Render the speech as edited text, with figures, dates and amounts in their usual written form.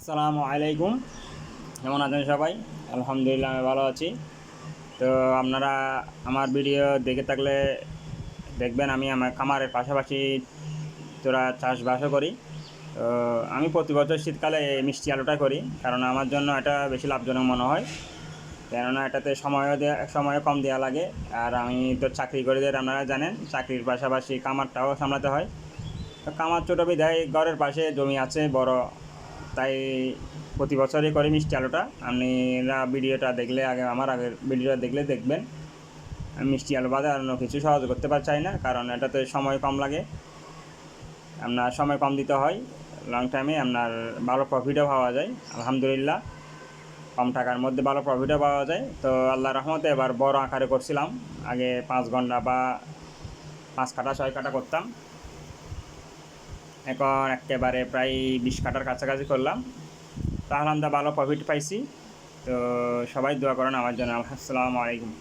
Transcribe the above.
আসসালামু আলাইকুম। কেমন আছেন সবাই? আলহামদুলিল্লাহ আমি ভালো আছি। তো আপনারা আমার ভিডিও দেখে থাকলে দেখবেন আমি আমার খামারের পাশাপাশি তোরা চাষবাসও করি। তো আমি প্রতি বছর শীতকালে এই মিষ্টি আলুটা করি, কারণ আমার জন্য এটা বেশি লাভজনক মনে হয়। কেননা এটাতে সময়ও কম দেওয়া লাগে। আর আমি তো চাকরি করে দিয়ে আপনারা জানেন, চাকরির পাশাপাশি খামারটাও সামলাতে হয়। তো খামার ছোটো বিধায় ঘরের পাশে জমি আছে বড়, তাই প্রতি বছরই করি মিষ্টি আলুটা। আপনারা ভিডিওটা দেখলে আমার আগের ভিডিওটা দেখলে দেখবেন আমি মিষ্টি আলু বাদে অন্য কিছু সহজ করতে চাই না, কারণ এটাতে সময় কম লাগে, আপনার সময় কম দিতে হয়। লং টাইমে আপনার ভালো প্রফিটও পাওয়া যায় আলহামদুলিল্লাহ। কম টাকার মধ্যে ভালো প্রফিটও পাওয়া যায়। তো আল্লাহর রহমতে এবার বড় আকারে করছিলাম। আগে 5 ঘন্টা বা 5 কাঠা 6 কাঠা করতাম, এখন একেবারে প্রায় 20 কাঠার কাছাকাছি করলাম। তো আলহামদুলিল্লাহ ভালো প্রফিট পাইছি। তো সবাই দোয়া করেন আমার জন্য। আসসালামু আলাইকুম।